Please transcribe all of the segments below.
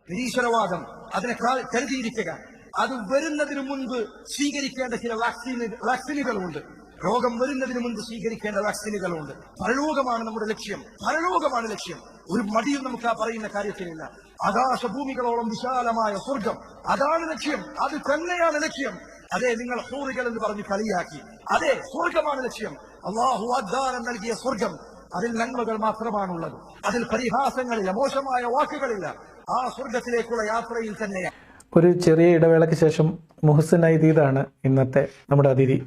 നിരീശ്വരവാദം അതിനെ കരുതിയിരിക്കുക. അത് വരുന്നതിന് മുൻപ് സ്വീകരിക്കേണ്ട ചില വാക്സിനുകളുണ്ട്. രോഗം വരുന്നതിന് മുൻപ് സ്വീകരിക്കേണ്ട വാക്സിനുകളുണ്ട്. പരലോകമാണ് നമ്മുടെ ലക്ഷ്യം, പരലോകമാണ് ലക്ഷ്യം. ഒരു മടിയും നമുക്ക് ആ പറയുന്ന കാര്യത്തിലില്ല. ആകാശഭൂമികളോളം വിശാലമായ സ്വർഗം, അതാണ് ലക്ഷ്യം, അത് തന്നെയാണ് ലക്ഷ്യം. അതെ, നിങ്ങൾ ഹൂറികൾ എന്ന് പറഞ്ഞ് കളിയാക്കി, അതെ സ്വർഗമാണ് ലക്ഷ്യം. അള്ളാഹു വാഗ്ദാനം നൽകിയ സ്വർഗം, അതിൽ നന്മകൾ മാത്രമാണുള്ളത്, അതിൽ പരിഹാസങ്ങളില്ല, മോശമായ വാക്കുകളില്ല. ആ സ്വർഗത്തിലേക്കുള്ള യാത്രയിൽ തന്നെയാണ്. ഒരു ചെറിയ ഇടവേളയ്ക്ക് ശേഷം മുഹസിൻ ഐദീദാണ് ഇന്നത്തെ നമ്മുടെ അതിഥി.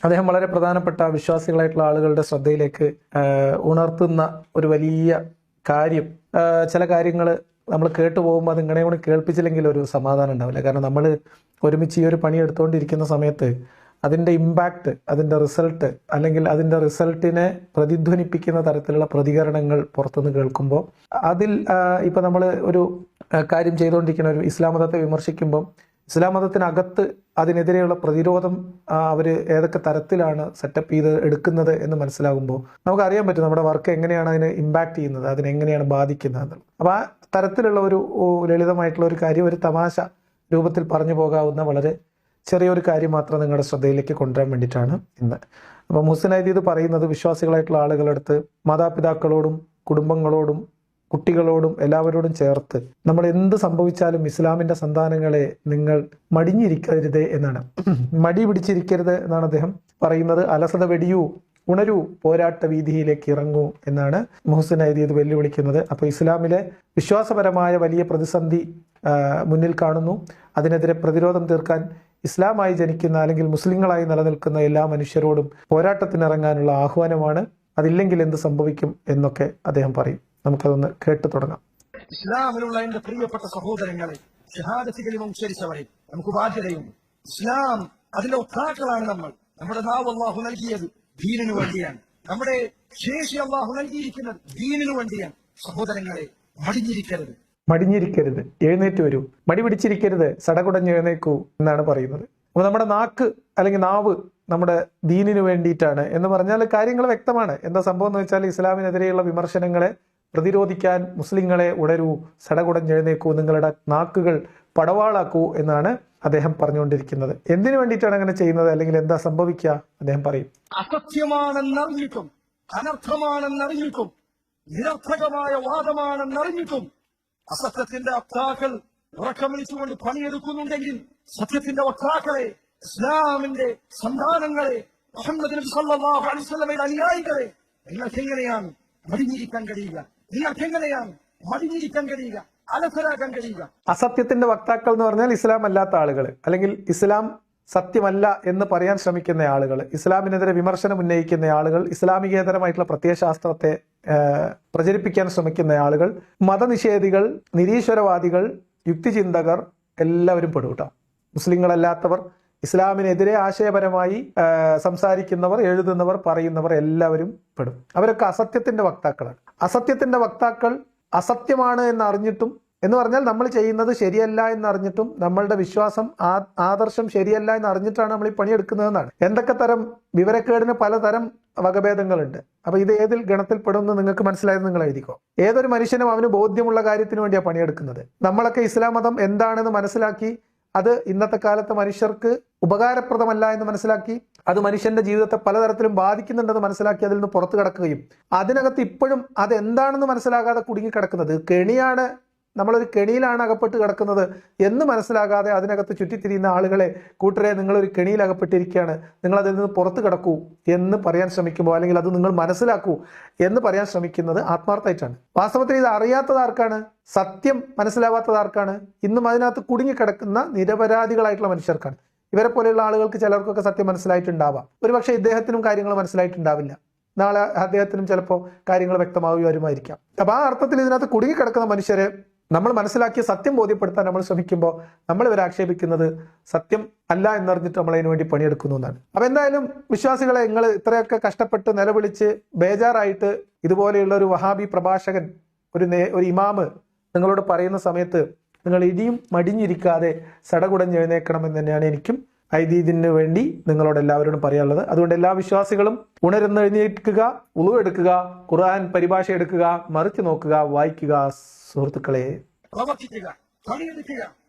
അദ്ദേഹം വളരെ പ്രധാനപ്പെട്ട വിശ്വാസികളായിട്ടുള്ള ആളുകളുടെ ശ്രദ്ധയിലേക്ക് ഉണർത്തുന്ന ഒരു വലിയ കാര്യം, ചില കാര്യങ്ങൾ നമ്മൾ കേട്ടു പോകുമ്പോൾ അത് ഇങ്ങനെ കൂടി കേൾപ്പിച്ചില്ലെങ്കിൽ ഒരു സമാധാനം ഉണ്ടാവില്ല. കാരണം നമ്മൾ ഒരുമിച്ച് ഈ ഒരു പണി എടുത്തുകൊണ്ടിരിക്കുന്ന സമയത്ത് അതിൻ്റെ ഇമ്പാക്റ്റ്, അതിൻ്റെ റിസൾട്ട്, അല്ലെങ്കിൽ അതിൻ്റെ റിസൾട്ടിനെ പ്രതിധ്വനിപ്പിക്കുന്ന തരത്തിലുള്ള പ്രതികരണങ്ങൾ പുറത്തുനിന്ന് കേൾക്കുമ്പോൾ അതിൽ ഇപ്പം നമ്മൾ ഒരു കാര്യം ചെയ്തുകൊണ്ടിരിക്കുന്ന ഒരു ഇസ്ലാം മതത്തെ വിമർശിക്കുമ്പം ഇസ്ലാം മതത്തിനകത്ത് അതിനെതിരെയുള്ള പ്രതിരോധം അവർ ഏതൊക്കെ തരത്തിലാണ് സെറ്റപ്പ് ചെയ്ത് എടുക്കുന്നത് എന്ന് മനസ്സിലാകുമ്പോൾ നമുക്കറിയാൻ പറ്റും നമ്മുടെ വർക്ക് എങ്ങനെയാണ് അതിനെ ഇമ്പാക്റ്റ് ചെയ്യുന്നത്, അതിനെങ്ങനെയാണ് ബാധിക്കുന്നത്. അപ്പോൾ ആ തരത്തിലുള്ള ഒരു ലളിതമായിട്ടുള്ള ഒരു കാര്യം ഒരു തമാശ രൂപത്തിൽ പറഞ്ഞു പോകാവുന്ന വളരെ ചെറിയൊരു കാര്യം മാത്രം നിങ്ങളുടെ ശ്രദ്ധയിലേക്ക് കൊണ്ടുവരാൻ വേണ്ടിയിട്ടാണ് ഇന്ന്. അപ്പോൾ മുഹസിൻ ഐദീദ് പറയുന്നത് വിശ്വാസികളായിട്ടുള്ള ആളുകളടുത്ത് മാതാപിതാക്കളോടും കുടുംബങ്ങളോടും കുട്ടികളോടും എല്ലാവരോടും ചേർത്ത് നമ്മൾ എന്ത് സംഭവിച്ചാലും ഇസ്ലാമിൻ്റെ സന്താനങ്ങളെ നിങ്ങൾ മടിഞ്ഞിരിക്കരുതേ എന്നാണ്. മടി പിടിച്ചിരിക്കരുത് എന്നാണ് അദ്ദേഹം പറയുന്നത്. അലസത വെടിയൂ, ഉണരൂ, പോരാട്ട വീതിയിലേക്ക് ഇറങ്ങൂ എന്നാണ് മുഹസിൻ ഐദീദ് വെല്ലുവിളിക്കുന്നത്. അപ്പോൾ ഇസ്ലാമിലെ വിശ്വാസപരമായ വലിയ പ്രതിസന്ധി മുന്നിൽ കാണുന്നു. അതിനെതിരെ പ്രതിരോധം തീർക്കാൻ ഇസ്ലാമായി ജനിക്കുന്ന അല്ലെങ്കിൽ മുസ്ലിങ്ങളായി നിലനിൽക്കുന്ന എല്ലാ മനുഷ്യരോടും പോരാട്ടത്തിനിറങ്ങാനുള്ള ആഹ്വാനമാണ്. അതില്ലെങ്കിൽ എന്ത് സംഭവിക്കും എന്നൊക്കെ അദ്ദേഹം പറയും. നമുക്കതൊന്ന് കേട്ടു തുടങ്ങാം. ഇസ്ലാമിലുള്ള എന്റെ പ്രിയപ്പെട്ട സഹോദരങ്ങളെ, ഷഹാദത്ത് കലിമ ഉച്ചരിച്ചവരെ, നമുക്ക് ബാധ്യതയുണ്ട്. ഇസ്ലാം അതിന്റെ ഒത്താക്കളാണ് നമ്മൾ. നമ്മുടെ നാവ് അല്ലാഹു നൽകിയത് ദീനിനു വേണ്ടിയാണ്. നമ്മുടെ ശേഷി അല്ലാഹു നൽകിയിരിക്കുന്നത് ദീനിനു വേണ്ടിയാണ്. സഹോദരങ്ങളെ, മടിഞ്ഞിരിക്കരുത്, മടിഞ്ഞിരിക്കരുത്, എഴുന്നേറ്റ് വരൂ. മടി പിടിച്ചിരിക്കരുത്, സടകുടഞ്ഞ് എഴുന്നേക്കൂ എന്നാണ് പറയുന്നത്. അപ്പോൾ നമ്മുടെ നാക്ക് അല്ലെങ്കിൽ നാവ് നമ്മുടെ ദീനിനു വേണ്ടിയിട്ടാണ് എന്ന് പറഞ്ഞാൽ കാര്യങ്ങൾ വ്യക്തമാണ്. എന്താ സംഭവം എന്ന് വെച്ചാൽ ഇസ്ലാമിനെതിരെയുള്ള വിമർശനങ്ങളെ പ്രതിരോധിക്കാൻ മുസ്ലിങ്ങളെ ഉണരൂ, സടകുടഞ്ഞെഴുന്നേക്കൂ, നിങ്ങളുടെ നാക്കുകൾ പടവാളാക്കൂ എന്നാണ് അദ്ദേഹം പറഞ്ഞുകൊണ്ടിരിക്കുന്നത്. എന്തിനു വേണ്ടിയിട്ടാണ് അങ്ങനെ ചെയ്യുന്നത്, അല്ലെങ്കിൽ എന്താ സംഭവിക്കുക അദ്ദേഹം പറയും. അസത്യമാണെന്നറിഞ്ഞിട്ടും അനർത്ഥമാണെന്നറിഞ്ഞിട്ടും നിരർത്ഥകമായ വാദമാണെന്നറിഞ്ഞിട്ടും അസത്യത്തിന്റെ വക്താക്കൾ ഉറക്കം വിളിച്ചുകൊണ്ട് പണിയെടുക്കുന്നുണ്ടെങ്കിൽ സത്യത്തിന്റെ വക്താക്കളെ, ഇസ്ലാമിന്റെ സന്താനങ്ങളെ, മുഹമ്മദ് നബി സല്ലല്ലാഹു അലൈഹി വസല്ലമയുടെ അനുയായികളെ നിങ്ങൾക്ക് എങ്ങനെയാണ് മടിഞ്ഞിരിക്കാൻ കഴിയുക? നിങ്ങൾക്ക് എങ്ങനെയാണ് മടിഞ്ഞിരിക്കാൻ കഴിയുക, അലസരാക്കാൻ കഴിയുക? അസത്യത്തിന്റെ വക്താക്കൾ എന്ന് പറഞ്ഞാൽ ഇസ്ലാം അല്ലാത്ത ആളുകൾ, അല്ലെങ്കിൽ ഇസ്ലാം സത്യമല്ല എന്ന് പറയാൻ ശ്രമിക്കുന്ന ആളുകൾ, ഇസ്ലാമിനെതിരെ വിമർശനം ഉന്നയിക്കുന്ന ആളുകൾ, ഇസ്ലാമികേതരമായിട്ടുള്ള പ്രത്യയശാസ്ത്രത്തെ പ്രചരിപ്പിക്കാൻ ശ്രമിക്കുന്ന ആളുകൾ, മതനിഷേധികൾ, നിരീശ്വരവാദികൾ, യുക്തിചിന്തകർ എല്ലാവരും പെടും കേട്ടോ. മുസ്ലിങ്ങളല്ലാത്തവർ, ഇസ്ലാമിനെതിരെ ആശയപരമായി സംസാരിക്കുന്നവർ, എഴുതുന്നവർ, പറയുന്നവർ എല്ലാവരും പെടും. അവരൊക്കെ അസത്യത്തിന്റെ വക്താക്കളാണ്. അസത്യത്തിന്റെ വക്താക്കൾ അസത്യമാണ് എന്നറിഞ്ഞിട്ടും, എന്ന് പറഞ്ഞാൽ നമ്മൾ ചെയ്യുന്നത് ശരിയല്ല എന്നറിഞ്ഞിട്ടും, നമ്മളുടെ വിശ്വാസം ആദർശം ശരിയല്ല എന്നറിഞ്ഞിട്ടാണ് നമ്മൾ ഈ പണിയെടുക്കുന്നതെന്നാണ്. എന്തൊക്കെ തരം വിവരക്കേടിന് പലതരം വകഭേദങ്ങളുണ്ട്. അപ്പൊ ഇത് ഏതിൽ ഗണത്തിൽ പെടുമെന്ന് നിങ്ങൾക്ക് മനസ്സിലായത് നിങ്ങൾ എഴുതിക്കോ. ഏതൊരു മനുഷ്യനും അവന് ബോധ്യമുള്ള കാര്യത്തിന് വേണ്ടിയാണ് പണിയെടുക്കുന്നത്. നമ്മളൊക്കെ ഇസ്ലാം മതം എന്താണെന്ന് മനസ്സിലാക്കി, അത് ഇന്നത്തെ കാലത്ത് മനുഷ്യർക്ക് ഉപകാരപ്രദമല്ല എന്ന് മനസ്സിലാക്കി, അത് മനുഷ്യന്റെ ജീവിതത്തെ പലതരത്തിലും ബാധിക്കുന്നുണ്ടെന്ന് മനസ്സിലാക്കി അതിൽ നിന്ന് പുറത്തു കിടക്കുകയും അതിനകത്ത് ഇപ്പോഴും അതെന്താണെന്ന് മനസ്സിലാകാതെ കുടുങ്ങിക്കിടക്കുന്നത്, കെണിയാണ്, നമ്മളൊരു കെണിയിലാണ് അകപ്പെട്ട് കിടക്കുന്നത് എന്ന് മനസ്സിലാകാതെ അതിനകത്ത് ചുറ്റിത്തിരിയുന്ന ആളുകളെ, കൂട്ടരെ നിങ്ങളൊരു കെണിയിൽ അകപ്പെട്ടിരിക്കുകയാണ്, നിങ്ങൾ അതിൽ നിന്ന് പുറത്തു കിടക്കൂ എന്ന് പറയാൻ ശ്രമിക്കുമ്പോൾ, അല്ലെങ്കിൽ അത് നിങ്ങൾ മനസ്സിലാക്കൂ എന്ന് പറയാൻ ശ്രമിക്കുന്നത് ആത്മാർത്ഥമായിട്ടാണ്. വാസ്തവത്തിൽ ഇത് അറിയാത്തത് ആർക്കാണ്? സത്യം മനസ്സിലാവാത്തത് ആർക്കാണ്? ഇന്നും അതിനകത്ത് കുടുങ്ങിക്കിടക്കുന്ന നിരപരാധികളായിട്ടുള്ള മനുഷ്യർക്കാണ്. ഇവരെ പോലെയുള്ള ആളുകൾക്ക് ചിലർക്കൊക്കെ സത്യം മനസ്സിലായിട്ടുണ്ടാവാം. ഒരുപക്ഷെ ഇദ്ദേഹത്തിനും കാര്യങ്ങൾ മനസ്സിലായിട്ടുണ്ടാവില്ല. നാളെ അദ്ദേഹത്തിനും ചിലപ്പോൾ കാര്യങ്ങൾ വ്യക്തമാവുമായിരിക്കാം. അപ്പൊ ആ അർത്ഥത്തിൽ ഇതിനകത്ത് കുടുങ്ങിക്കിടക്കുന്ന മനുഷ്യരെ നമ്മൾ മനസ്സിലാക്കിയ സത്യം ബോധ്യപ്പെടുത്താൻ നമ്മൾ ശ്രമിക്കുമ്പോൾ നമ്മൾ ഇവരെ ആക്ഷേപിക്കുന്നത് സത്യം അല്ല എന്നറിഞ്ഞിട്ട് നമ്മൾ അതിനു വേണ്ടി പണിയെടുക്കുന്നു എന്നാണ്. അപ്പൊ എന്തായാലും വിശ്വാസികളെ, നിങ്ങൾ ഇത്രയൊക്കെ കഷ്ടപ്പെട്ട് നിലവിളിച്ച് ബേജാറായിട്ട് ഇതുപോലെയുള്ള ഒരു വഹാബി പ്രഭാഷകൻ, ഒരു ഇമാമ് നിങ്ങളോട് പറയുന്ന സമയത്ത് നിങ്ങൾ ഇനിയും മടിഞ്ഞിരിക്കാതെ സടകുടഞ്ഞെഴുന്നേക്കണമെന്ന് തന്നെയാണ് എനിക്കും ഐദീദിന് വേണ്ടി നിങ്ങളോട് എല്ലാവരോടും പറയാനുള്ളത്. അതുകൊണ്ട് എല്ലാ വിശ്വാസികളും ഉണരുന്നെഴുന്നേൽക്കുക, ഉളു എടുക്കുക, ഖുർആൻ പരിഭാഷ എടുക്കുക, മറിച്ച് നോക്കുക, വായിക്കുക സുഹൃത്തുക്കളെ. പ്രവർത്തിക്കുക, പണിയെടുക്കുക.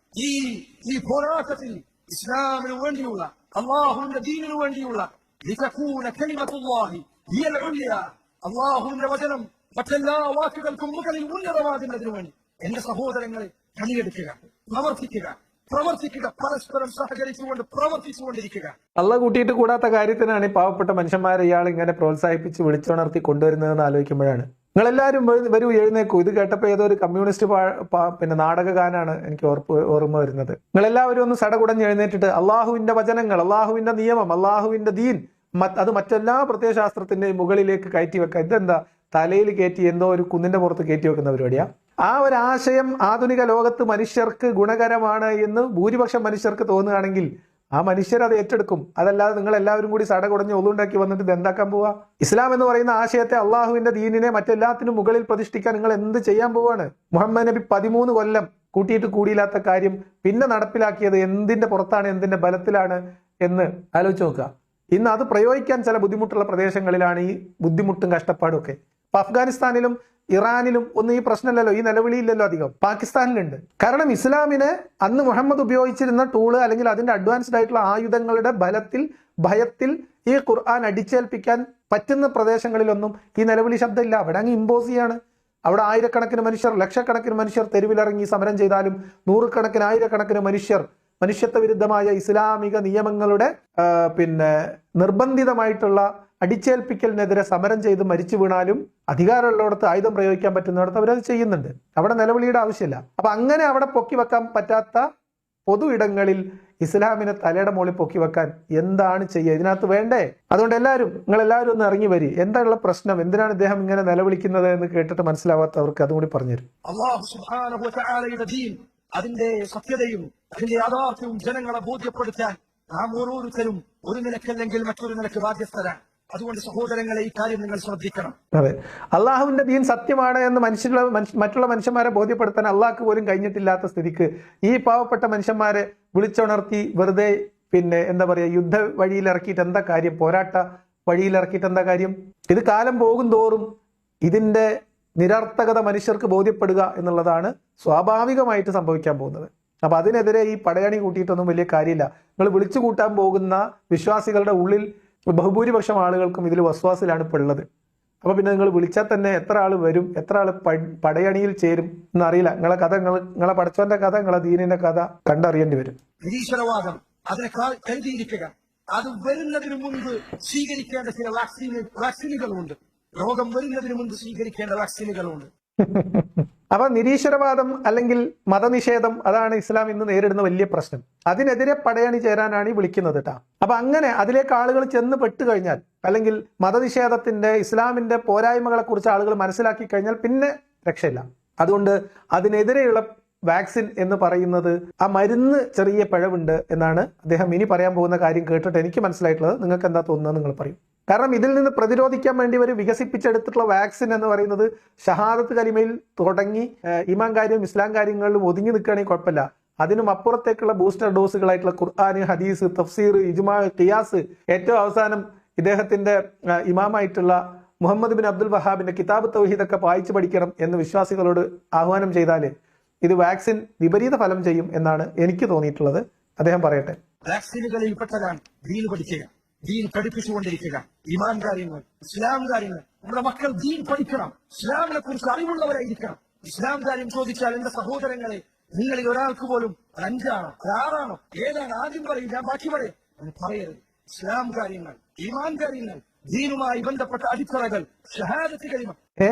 ഈ പോരാട്ടത്തിൽ ഇസ്ലാമിന് വേണ്ടിയുള്ള, അള്ളാഹുവിന്റെ ദീനിനു വേണ്ടിയുള്ള ലിതകൂന കലിമത്തുല്ലാഹി ഹിയൽ ഉല്യ, അള്ളാഹുവിന്റെ വചനം മറ്റെല്ലാ വാക്കുകൾക്കും മുകളിൽ ഉന്നതമാകുന്നതിനു വേണ്ടി എന്റെ സഹോദരങ്ങളെ പണിയെടുക്കുക, പ്രവർത്തിക്കുക, പരസ്പരം സഹകരിച്ചുകൊണ്ട് പ്രവർത്തിച്ചുകൊണ്ടിരിക്കുക. അള്ളാഹ് കൂട്ടിയിട്ട് കൂടാത്ത കാര്യത്തിനാണ് ഈ പാവപ്പെട്ട മനുഷ്യന്മാരെ ഇയാൾ ഇങ്ങനെ പ്രോത്സാഹിപ്പിച്ച് വിളിച്ചുണർത്തി കൊണ്ടുവരുന്നതെന്ന് ആലോചിക്കുമ്പോഴാണ്. നിങ്ങളെല്ലാവരും വരൂ, എഴുന്നേക്കൂ. ഇത് കേട്ടപ്പോൾ ഏതോ ഒരു കമ്മ്യൂണിസ്റ്റ് പിന്നെ നാടകഗാനാണ് എനിക്ക് ഓർമ്മ വരുന്നത്. നിങ്ങളെല്ലാവരും ഒന്ന് സടകുടഞ്ഞ് എഴുന്നേറ്റിട്ട് അള്ളാഹുവിന്റെ വചനങ്ങൾ, അള്ളാഹുവിന്റെ നിയമം, അള്ളാഹുവിന്റെ ദീൻ അത് മറ്റെല്ലാ പ്രത്യയശാസ്ത്രത്തിന്റെയും മുകളിലേക്ക് കയറ്റി വെക്കുക. ഇതെന്താ തലയിൽ കയറ്റി എന്തോ ഒരു കുന്നിന്റെ പുറത്ത് കയറ്റി വെക്കുന്ന പരിപാടിയാ? ആ ഒരു ആശയം ആധുനിക ലോകത്ത് മനുഷ്യർക്ക് ഗുണകരമാണ് എന്ന് ഭൂരിപക്ഷം മനുഷ്യർക്ക് തോന്നുകയാണെങ്കിൽ ആ മനുഷ്യർ അത് ഏറ്റെടുക്കും. അതല്ലാതെ നിങ്ങൾ എല്ലാവരും കൂടി സടകുടഞ്ഞ് ഒന്നുണ്ടാക്കി വന്നിട്ട് ഇത് എന്താക്കാൻ പോവാ? ഇസ്ലാം എന്ന് പറയുന്ന ആശയത്തെ, അള്ളാഹുവിന്റെ ദീനിനെ മറ്റെല്ലാത്തിനും മുകളിൽ പ്രതിഷ്ഠിക്കാൻ നിങ്ങൾ എന്ത് ചെയ്യാൻ പോവാണ്? മുഹമ്മദ് നബി 13 കൊല്ലം കൂട്ടിയിട്ട് കൂടിയില്ലാത്ത കാര്യം പിന്നെ നടപ്പിലാക്കിയത് എന്തിന്റെ പുറത്താണ്, എന്തിന്റെ ബലത്തിലാണ് എന്ന് ആലോചിച്ച് നോക്കുക. ഇന്ന് അത് പ്രയോഗിക്കാൻ ചില ബുദ്ധിമുട്ടുള്ള പ്രദേശങ്ങളിലാണ് ഈ ബുദ്ധിമുട്ടും കഷ്ടപ്പാടും ഒക്കെ. ഇപ്പൊ അഫ്ഗാനിസ്ഥാനിലും ഇറാനിലും ഒന്നും ഈ പ്രശ്നമില്ലല്ലോ, ഈ നിലവിളിയില്ലല്ലോ അധികം. പാകിസ്ഥാനിലുണ്ട്. കാരണം ഇസ്ലാമിനെ അന്ന് മുഹമ്മദ് ഉപയോഗിച്ചിരുന്ന ടൂള് അല്ലെങ്കിൽ അതിന്റെ അഡ്വാൻസ്ഡ് ആയിട്ടുള്ള ആയുധങ്ങളുടെ ഭയത്തിൽ ഈ ഖുർആൻ അടിച്ചേൽപ്പിക്കാൻ പറ്റുന്ന പ്രദേശങ്ങളിലൊന്നും ഈ നിലവിളി ശബ്ദമില്ല. അവിടെ അങ്ങ് ഇമ്പോസ് ചെയ്യാണ്. അവിടെ ആയിരക്കണക്കിന് മനുഷ്യർ, ലക്ഷക്കണക്കിന് മനുഷ്യർ തെരുവിലിറങ്ങി സമരം ചെയ്താലും നൂറുകണക്കിന് ആയിരക്കണക്കിന് മനുഷ്യർ മനുഷ്യത്വ വിരുദ്ധമായ ഇസ്ലാമിക നിയമങ്ങളുടെ നിർബന്ധിതമായിട്ടുള്ള അടിച്ചേൽപ്പിക്കലിനെതിരെ സമരം ചെയ്ത് മരിച്ചു വീണാലും അധികാരമുള്ളിടത്ത് ആയുധം പ്രയോഗിക്കാൻ പറ്റുന്നിടത്ത് അവരത് ചെയ്യുന്നുണ്ട്. അവിടെ നിലവിളിയുടെ ആവശ്യമില്ല. അപ്പൊ അങ്ങനെ അവിടെ പൊക്കി വെക്കാൻ പറ്റാത്ത പൊതു ഇടങ്ങളിൽ ഇസ്ലാമിനെ തലയുടെ മുകളിൽ പൊക്കി വെക്കാൻ എന്താണ് ചെയ്യുക? ഇതിനകത്ത് വേണ്ടേ? അതുകൊണ്ട് നിങ്ങളെല്ലാവരും ഒന്ന് ഇറങ്ങി വരി. എന്താണ് പ്രശ്നം? എന്തിനാണ് ഇദ്ദേഹം ഇങ്ങനെ നിലവിളിക്കുന്നത് എന്ന് കേട്ടിട്ട് മനസ്സിലാവാത്തവർക്ക് അതുകൂടി പറഞ്ഞുതരും. അല്ലാഹു സുബ്ഹാനഹു വ തആലയുടെ ദീൻ, അതിന്റെ സത്യതയും അതിന്റെ യാഥാർത്ഥ്യവും ജനങ്ങളെ ബോധ്യപ്പെടുത്താൻ നാം ഓരോരുത്തരും ഒരു നിലക്കല്ലെങ്കിൽ മറ്റൊരു നിലക്ക് ബാധ്യസ്ഥരാണ്. അതുകൊണ്ട് സഹോദരങ്ങളെ ഈ കാര്യം നിങ്ങൾ ശ്രദ്ധിക്കണം. അതെ, അള്ളാഹുവിന്റെ ദീൻ സത്യമാണ് എന്ന് മറ്റുള്ള മനുഷ്യന്മാരെ ബോധ്യപ്പെടുത്താൻ അള്ളാഹ്ക്ക് പോലും കഴിഞ്ഞിട്ടില്ലാത്ത സ്ഥിതിക്ക് ഈ പാവപ്പെട്ട മനുഷ്യന്മാരെ വിളിച്ചുണർത്തി വെറുതെ എന്താ പറയാ, യുദ്ധ വഴിയിലിറക്കിയിട്ട് എന്താ കാര്യം? പോരാട്ട വഴിയിലിറക്കിയിട്ട് എന്താ കാര്യം? ഇത് കാലം പോകും തോറും ഇതിന്റെ നിരർത്ഥകത മനുഷ്യർക്ക് ബോധ്യപ്പെടുക എന്നുള്ളതാണ് സ്വാഭാവികമായിട്ട് സംഭവിക്കാൻ പോകുന്നത്. അപ്പൊ അതിനെതിരെ ഈ പടയണി കൂട്ടിയിട്ടൊന്നും വലിയ കാര്യമില്ല. നിങ്ങൾ വിളിച്ചു കൂട്ടാൻ പോകുന്ന വിശ്വാസികളുടെ ഉള്ളിൽ ബഹുഭൂരിപക്ഷം ആളുകൾക്കും ഇതിൽ വസ്വാസിലാണ് ഇപ്പോൾ ഉള്ളത്. അപ്പൊ പിന്നെ നിങ്ങൾ വിളിച്ചാൽ തന്നെ എത്ര ആൾ വരും, എത്ര ആൾ പടയണിയിൽ ചേരും എന്നറിയില്ല. നിങ്ങളെ കഥ, നിങ്ങളെ പഠിച്ചവന്റെ കഥ, നിങ്ങളെ ദീനിന്റെ കഥ കണ്ടറിയേണ്ടി വരും. നിരീശ്വരവാദം അതിനെ കരുതിയിരിക്കുക. അത് വരുന്നതിന് മുൻപ് സ്വീകരിക്കേണ്ട ചില വാക്സിനുകളുണ്ട്. രോഗം വരുന്നതിന് മുൻപ് സ്വീകരിക്കേണ്ട വാക്സിനുകളുണ്ട്. അപ്പൊ നിരീശ്വരവാദം അല്ലെങ്കിൽ മതനിഷേധം, അതാണ് ഇസ്ലാം ഇന്ന് നേരിടുന്ന വലിയ പ്രശ്നം. അതിനെതിരെ പടയണി ചേരാനാണ് ഈ വിളിക്കുന്നത് കേട്ടാ. അപ്പൊ അങ്ങനെ അതിലേക്ക് ആളുകൾ ചെന്ന് പെട്ടുകഴിഞ്ഞാൽ, അല്ലെങ്കിൽ മതനിഷേധത്തിന്റെ ഇസ്ലാമിന്റെ പോരായ്മകളെ കുറിച്ച് ആളുകൾ മനസ്സിലാക്കി കഴിഞ്ഞാൽ പിന്നെ രക്ഷയില്ല. അതുകൊണ്ട് അതിനെതിരെയുള്ള വാക്സിൻ എന്ന് പറയുന്നത്, ആ മരുന്ന് ചെറിയ പിഴവുണ്ട് എന്നാണ് അദ്ദേഹം ഇനി പറയാൻ പോകുന്ന കാര്യം കേട്ടിട്ട് എനിക്ക് മനസ്സിലായിട്ടുള്ളത്. നിങ്ങൾക്ക് എന്താ തോന്നുന്നത് നിങ്ങൾ പറയും. കാരണം ഇതിൽ നിന്ന് പ്രതിരോധിക്കാൻ വേണ്ടി അവർ വികസിപ്പിച്ചെടുത്തിട്ടുള്ള വാക്സിൻ എന്ന് പറയുന്നത് ഷഹാദത്ത് കലിമയിൽ തുടങ്ങി ഈമാൻ കാര്യം ഇസ്ലാം കാര്യങ്ങളിലും ഒതുങ്ങി നിൽക്കുകയാണെങ്കിൽ കുഴപ്പമില്ല. അതിനും അപ്പുറത്തേക്കുള്ള ബൂസ്റ്റർ ഡോസുകളായിട്ടുള്ള ഖുർആൻ, ഹദീസ്, തഫ്സീർ, ഇജ്മാ, ഖിയാസ്, ഏറ്റവും അവസാനം ഇദ്ദേഹത്തിന്റെ ഇമാമായിട്ടുള്ള മുഹമ്മദ് ബിൻ അബ്ദുൽ വഹാബിന്റെ കിതാബ് തൗഹീദൊക്കെ വായിച്ചു പഠിക്കണം എന്ന് വിശ്വാസികളോട് ആഹ്വാനം ചെയ്താൽ ഇത് വാക്സിൻ വിപരീത ഫലം ചെയ്യും എന്നാണ് എനിക്ക് തോന്നിയിട്ടുള്ളത്. അദ്ദേഹം പറയട്ടെ. വാക്സിനുകളിൽ പെട്ടതാണ് ദീൻ പഠിക്കുക, ദീൻ പഠിപ്പിച്ചുകൊണ്ടിരിക്കുക. ഈമാൻ കാര്യങ്ങൾ, ഇസ്ലാം കാര്യങ്ങൾ. നമ്മുടെ മക്കൾ ദീൻ പഠിക്കണം, ഇസ്ലാമിനെ കുറിച്ച് അറിവുള്ളവരായിരിക്കണം. ഇസ്ലാം കാര്യം ചോദിച്ചാൽ എന്റെ സഹോദരങ്ങളെ, നിങ്ങളിൽ ഒരാൾക്ക് പോലും 5 ആണോ 6 ആണോ ഏതാണ് ആദ്യം പറയും, ഞാൻ ബാക്കി പറയും എന്ന് പറയരുത്. ഇസ്ലാം കാര്യങ്ങൾ, ഈമാൻ കാര്യങ്ങൾ, ദീനുമായി ബന്ധപ്പെട്ട അടിത്തറകൾ, ഷഹാദത്ത് കലിമ.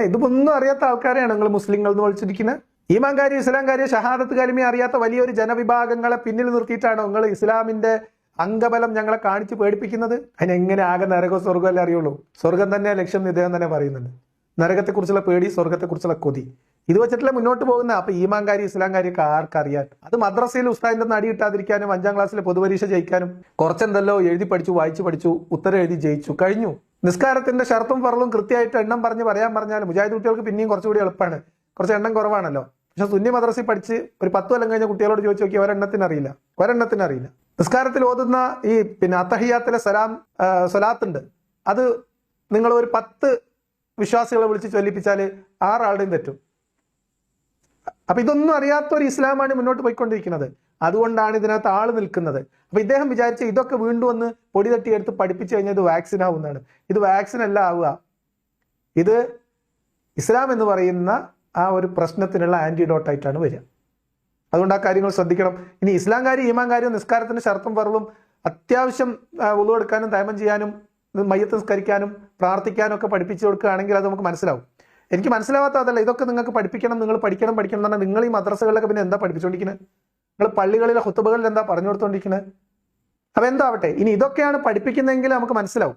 ഇതൊന്നും അറിയാത്ത ആൾക്കാരെയാണ് നിങ്ങൾ മുസ്ലിങ്ങൾ എന്ന് വിളിച്ചിരിക്കുന്നത്. ഈമാൻ കാര്യം, ഇസ്ലാം കാര്യം, ഷഹാദത്ത് കലിമ അറിയാത്ത വലിയൊരു ജനവിഭാഗങ്ങളെ പിന്നിൽ നിർത്തിയിട്ടാണോ നിങ്ങൾ ഇസ്ലാമിന്റെ അംഗബലം ഞങ്ങളെ കാണിച്ച് പേടിപ്പിക്കുന്നത്? അതിനെങ്ങനെ ആകെ നരകവും സ്വർഗമല്ലേ അറിയുള്ളൂ? സ്വർഗം തന്നെ ലക്ഷ്യം ഇദ്ദേഹം തന്നെ പറയുന്നുണ്ട്. നരകത്തെക്കുറിച്ചുള്ള പേടി, സ്വർഗത്തെക്കുറിച്ചുള്ള കൊതി, ഇത് വെച്ചിട്ടല്ലേ മുന്നോട്ട് പോകുന്നത്. അപ്പൊ ഈമാൻ കാര്യം ഇസ്ലാം കാര്യമൊക്കെ ആർക്കറിയാൻ? അത് മദ്രസയിൽ ഉസ്താദിന്റെ നടി കിട്ടാതിരിക്കാനും 5ാം ക്ലാസ്സിലെ പൊതുപരീക്ഷ ജയിക്കാനും കുറച്ചെന്തല്ലോ എഴുതി പഠിച്ചു, വായിച്ചു പഠിച്ചു, ഉത്തരം എഴുതി ജയിച്ചു, കഴിഞ്ഞു. നിസ്കാരത്തിന്റെ ഷർത്തും ഫർളും കൃത്യമായിട്ട് എണ്ണം പറയാൻ പറഞ്ഞാൽ മുജാഹിദ് കുട്ടികൾക്ക് പിന്നെയും കുറച്ചുകൂടി എളുപ്പമാണ്. കുറച്ച് എണ്ണം കുറവാണല്ലോ. പക്ഷെ സുന്നി മദ്രസയിൽ പഠിച്ച് ഒരു 10 കൊല്ലം കഴിഞ്ഞ കുട്ടികളോട് ചോദിച്ചു നോക്കി, ഒരെണ്ണത്തിനറിയില്ല. നിസ്കാരത്തിൽ ഓതുന്ന ഈ അത്തഹിയാത്തിലെ സ്വലാത്തുണ്ട്, അത് നിങ്ങൾ ഒരു 10 വിശ്വാസികളെ വിളിച്ച് ചൊല്ലിപ്പിച്ചാൽ 6 ആളുടെയും തെറ്റും. അപ്പൊ ഇതൊന്നും അറിയാത്ത ഒരു ഇസ്ലാമാണ് മുന്നോട്ട് പോയിക്കൊണ്ടിരിക്കുന്നത്. അതുകൊണ്ടാണ് ഇതിനകത്ത് ആള് നിൽക്കുന്നത്. അപ്പൊ ഇദ്ദേഹം വിചാരിച്ച ഇതൊക്കെ വീണ്ടും ഒന്ന് പൊടി തട്ടിയെടുത്ത് പഠിപ്പിച്ചു കഴിഞ്ഞാൽ ഇത് വാക്സിൻ ആവുന്നതാണ്. ഇത് വാക്സിൻ അല്ല ആവുക, ഇത് ഇസ്ലാം എന്ന് പറയുന്ന ആ ഒരു പ്രശ്നത്തിനുള്ള ആന്റിഡോട്ടായിട്ടാണ് വരിക. അതുകൊണ്ട് ആ കാര്യങ്ങൾ ശ്രദ്ധിക്കണം. ഇനി ഇസ്ലാം കാര്യം ഈമാൻ കാര്യം നിസ്കാരത്തിന്റെ ഷർത്തും ഫർളും അത്യാവശ്യം വുളു എടുക്കാനും തൈമം ചെയ്യാനും മയ്യത്ത് നിസ്കരിക്കാനും പ്രാർത്ഥിക്കാനും ഒക്കെ പഠിപ്പിച്ചു കൊടുക്കുകയാണെങ്കിൽ അത് നമുക്ക് മനസ്സിലാവും. എനിക്ക് മനസ്സിലാവാത്ത അതല്ല, ഇതൊക്കെ നിങ്ങൾക്ക് പഠിപ്പിക്കണം, നിങ്ങൾ പഠിക്കണം എന്ന് പറഞ്ഞാൽ നിങ്ങൾ ഈ മദ്രസകളിലൊക്കെ പിന്നെ എന്താ പഠിപ്പിച്ചുകൊണ്ടിരിക്കുന്നത്? നിങ്ങൾ പള്ളികളിലെ ഖുത്ബകളിൽ എന്താ പറഞ്ഞു കൊടുത്തോണ്ടിരിക്കുന്നത്? അപ്പൊ എന്താവട്ടെ, ഇനി ഇതൊക്കെയാണ് പഠിപ്പിക്കുന്നതെങ്കിൽ നമുക്ക് മനസ്സിലാവും,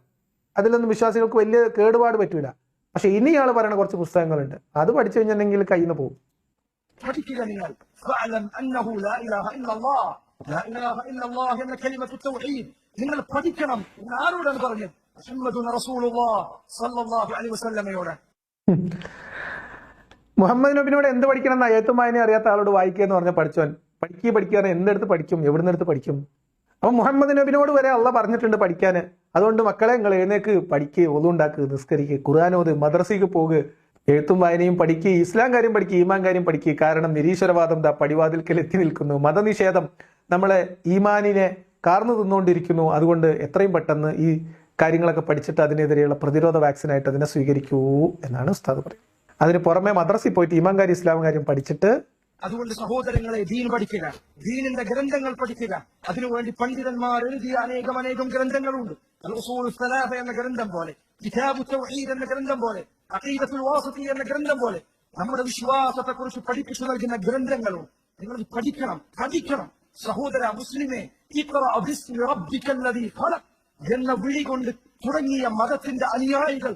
അതിലൊന്നും വിശ്വാസികൾക്ക് വലിയ കേടുപാട് പറ്റൂല. പക്ഷെ ഇനി ആൾ പറയുന്ന കുറച്ച് പുസ്തകങ്ങളുണ്ട്, അത് പഠിച്ചു കഴിഞ്ഞിട്ടുണ്ടെങ്കിൽ കയ്യിൽ നിന്ന് പോകും. പഠിക്കുക നിങ്ങൾ. നിങ്ങൾ പഠിക്കണം. ആരോടാണ് പറഞ്ഞത്? മുഹമ്മദുൻ റസൂലുള്ളാഹി സ്വല്ലല്ലാഹു അലൈഹി വസല്ലമയോട്. മുഹമ്മദ് നബിനോട് എന്ത് പഠിക്കണം എന്ന് എഴുത്തും വായന അറിയാത്ത ആളോട് വായിക്കുക എന്ന് പറഞ്ഞാൽ പഠിച്ചവൻ പഠിക്കുക എന്തെടുത്ത് പഠിക്കും, എവിടുന്ന് എടുത്ത് പഠിക്കും? അപ്പൊ മുഹമ്മദ് നബിനോട് വരെ അള്ളാഹ് പറഞ്ഞിട്ടുണ്ട് പഠിക്കാന്. അതുകൊണ്ട് മക്കളെ നിങ്ങൾ എഴുന്നേക്ക്, പഠിക്കുക, ഒളു ഉണ്ടാക്കുക, നിസ്കരിക്കുക, ഖുർആനോത്, മദ്രസയ്ക്ക് പോകുക, എഴുത്തും വായനയും പഠിക്കുക, ഇസ്ലാം കാര്യം പഠിക്കുക, ഈമാൻ കാര്യം പഠിക്കുക. കാരണം നിരീശ്വരവാദം പടിവാതിൽക്കൽ എത്തി നിൽക്കുന്നു, മതനിഷേധം നമ്മളെ ഈമാനിനെ കാർന്നു തിന്നുകൊണ്ടിരിക്കുന്നു. അതുകൊണ്ട് എത്രയും പെട്ടെന്ന് ഈ കാര്യങ്ങളൊക്കെ പഠിച്ചിട്ട് അതിനെതിരെയുള്ള പ്രതിരോധ വാക്സിനായിട്ട് അതിനെ സ്വീകരിക്കൂ എന്നാണ് ഉസ്താദ് പറയുന്നത്. അതിന് പുറമെ മദ്രസയിൽ പോയിട്ട് ഈമാൻ കാര്യം ഇസ്ലാം കാര്യം പഠിച്ചിട്ട്, അതുകൊണ്ട് സഹോദരങ്ങളെ ദീൻ പഠിക്കുക, ദീനിന്റെ ഗ്രന്ഥങ്ങൾ പഠിക്കുക. അതിനുവേണ്ടി പണ്ഡിതന്മാർ എഴുതിയ അനേകം ഗ്രന്ഥങ്ങളുണ്ട്. അൽ-ഉസൂൽ സലാസ എന്ന ഗ്രന്ഥം പോലെ, കിതാബു തൗഹീദ് എന്ന ഗ്രന്ഥം പോലെ, അഖീദത്തുൽ വാസിത്തി എന്ന ഗ്രന്ഥം പോലെ നമ്മുടെ വിശ്വാസത്തെ കുറിച്ച് പഠിപ്പിച്ചു നൽകുന്ന ഗ്രന്ഥങ്ങളും നിങ്ങൾ പഠിക്കണം. സഹോദര മുസ്ലിമേ, ഇഖ്റഅ ബിസ്മി റബ്ബിക്കൽ ലദീ ഖലഖ് എന്ന വിളി കൊണ്ട് തുടങ്ങിയ മതത്തിന്റെ അനുയായികൾ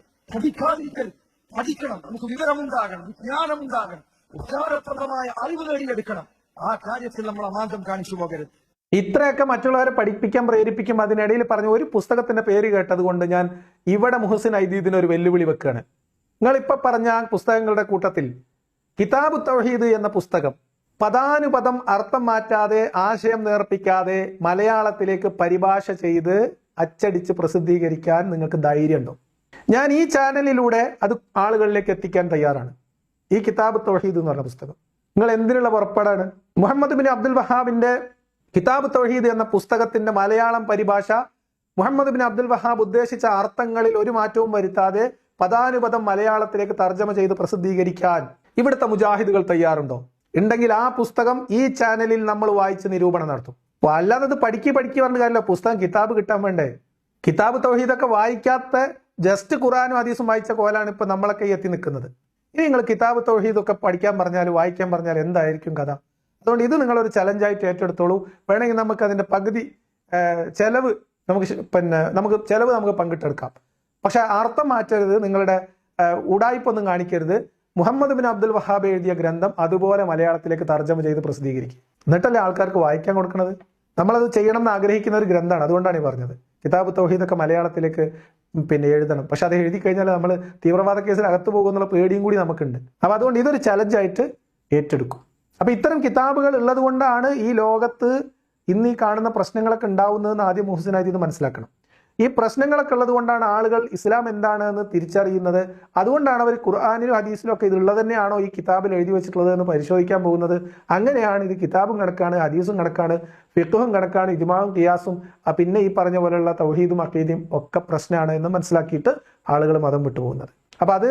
പഠിക്കണം. നമുക്ക് വിവരമുണ്ടാകണം, വിജ്ഞാനമുണ്ടാകണം, ഉപകാരപ്രദമായ അറിവ് നേടിയെടുക്കണം. ആ കാര്യത്തിൽ നമ്മൾ അമാന്തം കാണിച്ചു പോകരുത്. ഇത്രയൊക്കെ മറ്റുള്ളവരെ പഠിപ്പിക്കാൻ പ്രേരിപ്പിക്കും. അതിനിടയിൽ പറഞ്ഞ ഒരു പുസ്തകത്തിന്റെ പേര് കേട്ടത് കൊണ്ട് ഞാൻ ഇവിടെ മുഹസിൻ ഐദീദിന് ഒരു വെല്ലുവിളി വെക്കുകയാണ്. നിങ്ങൾ ഇപ്പൊ പറഞ്ഞ പുസ്തകങ്ങളുടെ കൂട്ടത്തിൽ കിതാബു തൗഹീദ് എന്ന പുസ്തകം പദാനുപദം അർത്ഥം മാറ്റാതെ ആശയം നേർപ്പിക്കാതെ മലയാളത്തിലേക്ക് പരിഭാഷ ചെയ്ത് അച്ചടിച്ച് പ്രസിദ്ധീകരിക്കാൻ നിങ്ങൾക്ക് ധൈര്യമുണ്ടോ? ഞാൻ ഈ ചാനലിലൂടെ അത് ആളുകളിലേക്ക് എത്തിക്കാൻ തയ്യാറാണ്. ഈ കിതാബ് തൗഹീദ് എന്ന് പറഞ്ഞ പുസ്തകം നിങ്ങൾ എന്തിനുള്ള പുറപ്പാടാണ്? മുഹമ്മദ് ബിൻ അബ്ദുൽ വഹാബിന്റെ കിതാബ് തൗഹീദ് എന്ന പുസ്തകത്തിന്റെ മലയാളം പരിഭാഷ മുഹമ്മദ് ബിൻ അബ്ദുൽ വഹാബ് ഉദ്ദേശിച്ച അർത്ഥങ്ങളിൽ ഒരു മാറ്റവും വരുത്താതെ പദാനുപദം മലയാളത്തിലേക്ക് തർജ്ജമ ചെയ്ത് പ്രസിദ്ധീകരിക്കാൻ ഇവിടുത്തെ മുജാഹിദുകൾ തയ്യാറുണ്ടോ? ഉണ്ടെങ്കിൽ ആ പുസ്തകം ഈ ചാനലിൽ നമ്മൾ വായിച്ച് നിരൂപണം നടത്തും. അല്ലാതെ അത് പഠിക്കുക പറഞ്ഞ കാര്യമല്ല. പുസ്തകം കിതാബ് കിട്ടാൻ വേണ്ടേ? കിതാബ് തൗഹീദൊക്കെ വായിക്കാത്ത ജസ്റ്റ് ഖുർആനും ഹദീസും വായിച്ച കോലാണ് ഇപ്പൊ നമ്മളൊക്കെ എത്തി നിൽക്കുന്നത്. ഇനി നിങ്ങൾ കിതാബ് തൗഹീദൊക്കെ പഠിക്കാൻ പറഞ്ഞാൽ വായിക്കാൻ പറഞ്ഞാൽ എന്തായിരിക്കും കഥ? അതുകൊണ്ട് ഇത് നിങ്ങളൊരു ചലഞ്ചായിട്ട് ഏറ്റെടുത്തോളൂ. വേണമെങ്കിൽ നമുക്ക് അതിന്റെ പകുതി ചെലവ് നമുക്ക് പങ്കിട്ടെടുക്കാം. പക്ഷെ അർത്ഥം മാറ്റരുത്, നിങ്ങളുടെ ഉടായ്പൊന്നും കാണിക്കരുത്. മുഹമ്മദ് ബിൻ അബ്ദുൽ വഹാബ് എഴുതിയ ഗ്രന്ഥം അതുപോലെ മലയാളത്തിലേക്ക് തർജ്ജമ ചെയ്ത് പ്രസിദ്ധീകരിക്കും. എന്നിട്ടല്ലേ ആൾക്കാർക്ക് വായിക്കാൻ കൊടുക്കുന്നത്? നമ്മളത് ചെയ്യണം എന്ന് ആഗ്രഹിക്കുന്ന ഒരു ഗ്രന്ഥമാണ്. അതുകൊണ്ടാണ് ഈ പറഞ്ഞത് കിതാബ് തൗഹീദൊക്കെ മലയാളത്തിലേക്ക് എഴുതണം. പക്ഷെ അത് എഴുതി കഴിഞ്ഞാൽ നമ്മൾ തീവ്രവാദ കേസിൽ അകത്തു പോകുന്നുള്ള പേടിയും കൂടി നമുക്കുണ്ട്. അപ്പൊ അതുകൊണ്ട് ഇതൊരു ചലഞ്ചായിട്ട് ഏറ്റെടുക്കും. അപ്പൊ ഇത്തരം കിതാബുകൾ ഉള്ളത് കൊണ്ടാണ് ഈ ലോകത്ത് ഇന്ന് ഈ കാണുന്ന പ്രശ്നങ്ങളൊക്കെ ഉണ്ടാവുന്നതെന്ന് ആദ്യം മുഹസിൻ ഐദീദ് മനസ്സിലാക്കണം. ഈ പ്രശ്നങ്ങളൊക്കെ ഉള്ളത് കൊണ്ടാണ് ആളുകൾ ഇസ്ലാം എന്താണ് എന്ന് തിരിച്ചറിയുന്നത്. അതുകൊണ്ടാണ് അവർ ഖുർആനിലും ഹദീസിലും ഒക്കെ ഇതുള്ളത് തന്നെയാണോ ഈ കിതാബിൽ എഴുതി വെച്ചിട്ടുള്ളത് എന്ന് പരിശോധിക്കാൻ പോകുന്നത്. അങ്ങനെയാണ് ഇത് കിതാബും കണക്കാണ്, ഹദീസും കണക്കാണ്, ഫിഖ്ഹും കണക്കാണ്, ഇജ്മാഉം ഖിയാസും, പിന്നെ ഈ പറഞ്ഞ പോലെയുള്ള തൗഹീദും അഖീദയും ഒക്കെ പ്രശ്നമാണ് എന്ന് മനസ്സിലാക്കിയിട്ട് ആളുകൾ മതം വിട്ടു പോകുന്നത്. അപ്പൊ അത്